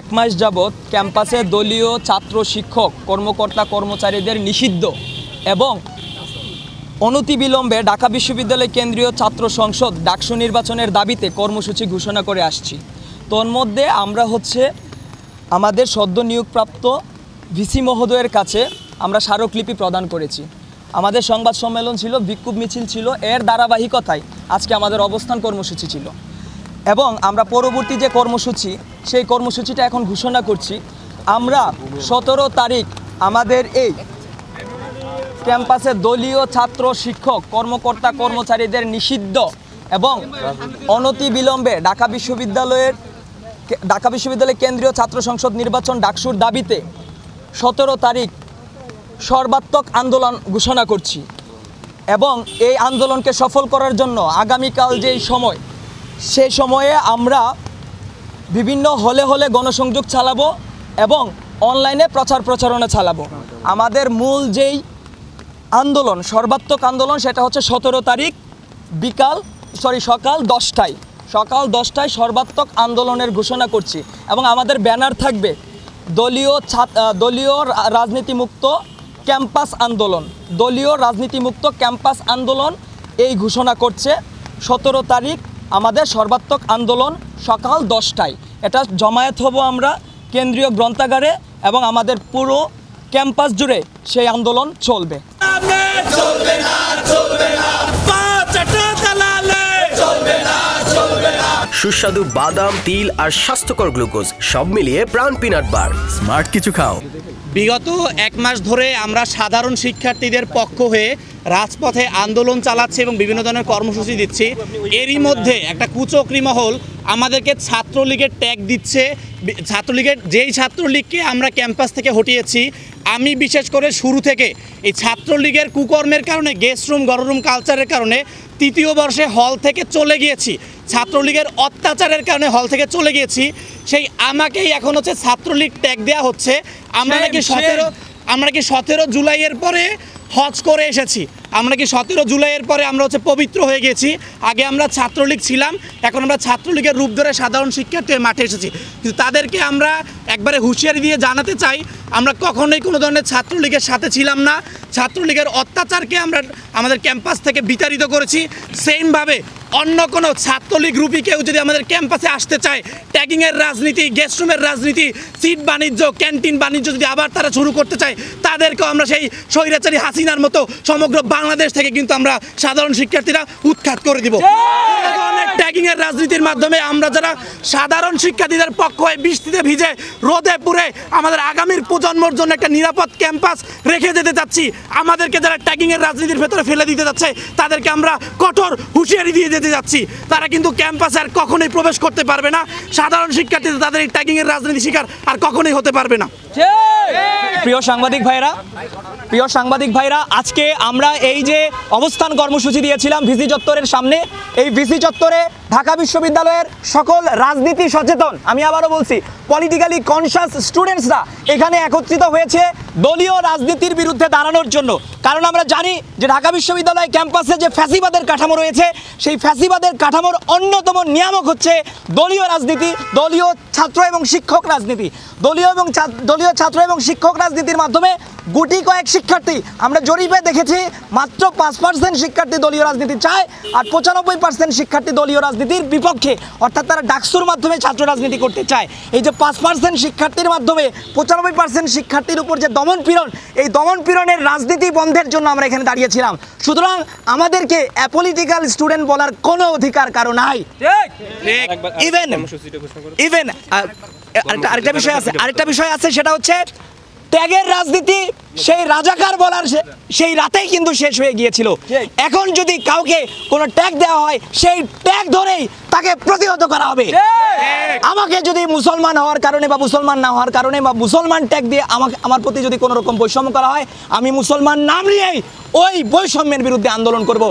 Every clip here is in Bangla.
এক মাস যাবৎ ক্যাম্পাসে দলীয় ছাত্র শিক্ষক কর্মকর্তা কর্মচারীদের নিষিদ্ধ এবং অনতিবিলম্বে ঢাকা বিশ্ববিদ্যালয় কেন্দ্রীয় ছাত্র সংসদ ডাকসু নির্বাচনের দাবিতে কর্মসূচি ঘোষণা করে আসছি। তন্মধ্যে আমরা আমাদের সদ্য নিয়োগপ্রাপ্ত ভিসি মহোদয়ের কাছে আমরা স্মারকলিপি প্রদান করেছি। আমাদের সংবাদ সম্মেলন ছিল, বিক্ষোভ মিছিল ছিল, এর ধারাবাহিকতায় আজকে আমাদের অবস্থান কর্মসূচি ছিল এবং আমরা পরবর্তী যে কর্মসূচি সেই কর্মসূচিটা এখন ঘোষণা করছি। আমরা 17 তারিখ আমাদের এই ক্যাম্পাসে দলীয় ছাত্র শিক্ষক কর্মকর্তা কর্মচারীদের নিষিদ্ধ এবং অনতিবিলম্বে ঢাকা বিশ্ববিদ্যালয় কেন্দ্রীয় ছাত্র সংসদ নির্বাচন ডাকসুর দাবিতে 17 তারিখ সর্বাত্মক আন্দোলন ঘোষণা করছি এবং এই আন্দোলনকে সফল করার জন্য আগামীকাল যেই সময় সেই সময়ে আমরা বিভিন্ন হলে গণসংযোগ চালাবো এবং অনলাইনে প্রচার প্রচারণা চালাবো। আমাদের মূল যেই আন্দোলন, সর্বাত্মক আন্দোলন, সেটা হচ্ছে 17 তারিখ সকাল 10টায় সর্বাত্মক আন্দোলনের ঘোষণা করছি এবং আমাদের ব্যানার থাকবে দলীয় রাজনীতিমুক্ত ক্যাম্পাস আন্দোলন এই ঘোষণা করছে। 17 তারিখ আমাদের সর্বাত্মক আন্দোলন সকাল 10টায়। এটা জমায়েত হব আমরা কেন্দ্রীয় গ্রন্থাগারে এবং আমাদের পুরো ক্যাম্পাস জুড়ে সেই আন্দোলন চলবে। সুস্বাদু বাদাম, তিল আর স্বাস্থ্যকর গ্লুকোজ সব মিলিয়ে প্রাণ পিনাট বার। স্মার্ট কিছু খাও। বিগত এক মাস ধরে আমরা সাধারণ শিক্ষার্থীদের পক্ষ হয়ে রাজপথে আন্দোলন চালাচ্ছি এবং বিভিন্ন ধরনের কর্মসূচি দিচ্ছি। এরই মধ্যে একটা কুচক্রী মহল আমাদেরকে ছাত্রলীগের ট্যাগ দিচ্ছে। যেই ছাত্রলীগকে আমরা ক্যাম্পাস থেকে হটিয়েছি, আমি বিশেষ করে শুরু থেকে এই ছাত্রলীগের কুকর্মের কারণে, গেস্ট রুম গণরুম কালচারের কারণে তৃতীয় বর্ষে হল থেকে চলে গিয়েছি। ছাত্রলীগের অত্যাচারের কারণে হল থেকে চলে গিয়েছি। সেই আমাকেই এখন ছাত্রলীগ ট্যাগ দেওয়া হচ্ছে। আমরা নাকি 17 জুলাইয়ের পরে হজ করে এসেছি। আমরা কি 17 জুলাইয়ের পরে আমরা পবিত্র হয়ে গেছি? আগে আমরা ছাত্রলীগ ছিলাম, এখন আমরা ছাত্রলীগের রূপ ধরে সাধারণ শিক্ষার্থীর মাঠে এসেছি। কিন্তু তাদেরকে আমরা একবারে হুঁশিয়ারি দিয়ে জানাতে চাই, আমরা কখনোই কোনো ধরনের ছাত্রলীগের সাথে ছিলাম না। ছাত্রলীগের অত্যাচারকে আমরা আমাদের ক্যাম্পাস থেকে বিতাড়িত করেছি। সেমভাবে অন্য কোনো ছাত্রলীগ রূপী কেউ যদি আমাদের ক্যাম্পাসে আসতে চায়, ট্যাগিংয়ের রাজনীতি, গেস্টরুমের রাজনীতি, সিট বাণিজ্য, ক্যান্টিন বাণিজ্য যদি আবার তারা শুরু করতে চায়, তাদেরকেও আমরা সেই স্বৈরাচারী হাসিনার মতো সমগ্র বাংলাদেশ থেকে কিন্তু আমরা সাধারণ শিক্ষার্থীরা উৎখাত করে দিব। ট্যাগিংয়ের রাজনীতির মাধ্যমে আমরা যারা সাধারণ শিক্ষার্থীদের পক্ষ হয়ে বৃষ্টিতে ভিজে রোদে পুড়ে আমাদের আগামীর প্রজন্মর জন্য একটা নিরাপদ ক্যাম্পাস রেখে যেতে চাচ্ছি, আমাদেরকে যারা ট্যাগিংয়ের রাজনীতির ভেতরে ফেলে দিতে যাচ্ছে তাদেরকে আমরা কঠোর হুঁশিয়ারি দিয়ে যেতে যাচ্ছি। তারা কিন্তু ক্যাম্পাসে আর কখনোই প্রবেশ করতে পারবে না। সাধারণ শিক্ষার্থীদের তাদের এই ট্যাগিংয়ের রাজনীতি শিকার আর কখনোই হতে পারবে না। প্রিয় সাংবাদিক ভাইরা, আজকে আমরা এই যে অবস্থান কর্মসূচি দিয়েছিলাম ভিসি চত্বরের সামনে, এই ভিসি চত্বরে ঢাকা বিশ্ববিদ্যালয়ের সকল রাজনীতি সচেতন, আমি আবারও বলছি পলিটিক্যালি কনসাস স্টুডেন্টসরা এখানে একত্রিত হয়েছে দলীয় রাজনীতির বিরুদ্ধে দাঁড়ানোর জন্য। কারণ আমরা জানি যে ঢাকা বিশ্ববিদ্যালয় ক্যাম্পাসে যে ফ্যাসিবাদের কাঠামো রয়েছে, সেই ফ্যাসিবাদের কাঠামোর অন্যতম নিয়ামক হচ্ছে দলীয় রাজনীতি, দলীয় ছাত্র এবং শিক্ষক রাজনীতি। দলীয় ছাত্র এবং শিক্ষক রাজনীতির মাধ্যমে গুটি কয়েক শিক্ষার্থী, আমরা জরিপে দেখেছি মাত্র 5% শিক্ষার্থী দলীয় রাজনীতি চায় আর 95% শিক্ষার্থী দলীয় রাজনীতির বিপক্ষে, অর্থাৎ তারা ডাকসুর মাধ্যমে ছাত্র রাজনীতি করতে চায়। এই যে 5% শিক্ষার্থীর মাধ্যমে 95% শিক্ষার্থীর উপর যে দমনপীড়ন, এই দমনপীড়নের রাজনীতি বন্ধের জন্য আমরা এখানে দাঁড়িয়েছিলাম। সুতরাং আমাদেরকে অ্যাপলিটিক্যাল স্টুডেন্ট বলার কোনো অধিকার কারো নাই। ইভেন আরেকটা বিষয় আছে, সেটা হচ্ছে ট্যাগের রাজনীতি সেই রাজাকার বলার সেই রাতেই কিন্তু শেষ হয়ে গিয়েছিল। এখন যদি কাউকে কোনো ট্যাগ দেওয়া হয়, সেই ট্যাগ ধরেই তাকে প্রতিহত করা হবে। আমাকে যদি মুসলমান হওয়ার কারণে বা মুসলমান না হওয়ার কারণে বা মুসলমান ট্যাগ দিয়ে আমার প্রতি যদি কোনো রকম বৈষম্য করা হয়, আমি মুসলমান নাম নিয়েই ওই বৈষম্যের বিরুদ্ধে আন্দোলন করব।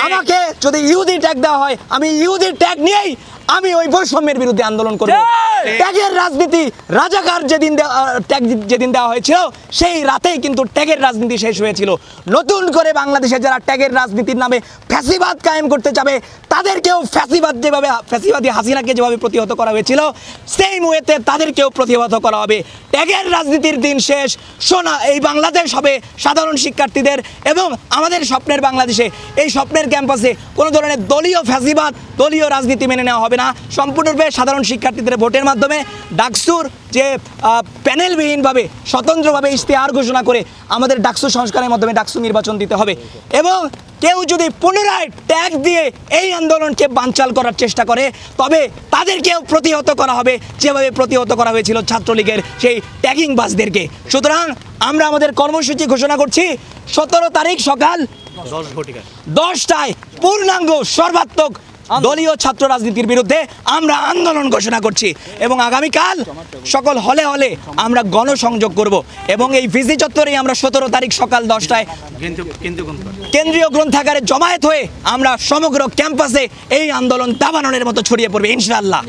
আমাকে যদি ইহুদি ট্যাগ দেওয়া হয়, আমি ইহুদি ট্যাগ নিয়েই আমি ওই বৈষম্যের বিরুদ্ধে আন্দোলন করব। ট্যাগের রাজনীতি, রাজাকার ট্যাগ যেদিন দেওয়া হয়েছিল সেই রাতেই কিন্তু ট্যাগের রাজনীতি শেষ হয়েছিল। নতুন করে বাংলাদেশে যারা ট্যাগের রাজনীতির নামে ফ্যাসিবাদ কায়েম করতে যাবে তাদেরকেও ফ্যাসিবাদী হাসিনাকে যেভাবে প্রতিহত করা হয়েছিল সেই মুহূর্তে তাদেরকেও প্রতিহত করা হবে। ট্যাগের রাজনীতির দিন শেষ। সোনা এই বাংলাদেশ হবে সাধারণ শিক্ষার্থীদের এবং আমাদের স্বপ্নের বাংলাদেশে, এই স্বপ্নের ক্যাম্পাসে কোনো ধরনের দলীয় ফ্যাসিবাদ, দলীয় রাজনীতি মেনে নেওয়া হবে না। সম্পূর্ণরূপে সাধারণ শিক্ষার্থীদের ভোটের মাধ্যমে ডাকসুর যে প্যানেলবিহীনভাবে স্বতন্ত্রভাবে ইশতেহার ঘোষণা করে আমাদের ডাকসু সংস্কারের মাধ্যমে ডাকসু নির্বাচন দিতে হবে। এবং কেউ যদি পুনরায় ট্যাগ দিয়ে এই আন্দোলনকে বানচাল করার চেষ্টা করে তবে তাদেরকেও প্রতিহত করা হবে যেভাবে প্রতিহত করা হয়েছিল ছাত্রলীগের সেই ট্যাগিং বাসদেরকে। সুতরাং আমরা আমাদের কর্মসূচি ঘোষণা করছি 17 তারিখ সকাল 10টায় পূর্ণাঙ্গ সর্বাত্মক দলীয় ছাত্র রাজনীতির বিরুদ্ধে আমরা আন্দোলন ঘোষণা করছি এবং আগামীকাল সকল হলে হলে আমরা গণসংযোগ করব এবং এই ভিসি চত্বরেই আমরা 17 তারিখ সকাল 10টায় কেন্দ্রীয় গ্রন্থাগারে জমায়েত হয়ে আমরা সমগ্র ক্যাম্পাসে এই আন্দোলন দাবাননের মতো ছড়িয়ে পড়বে ইনশাআল্লাহ।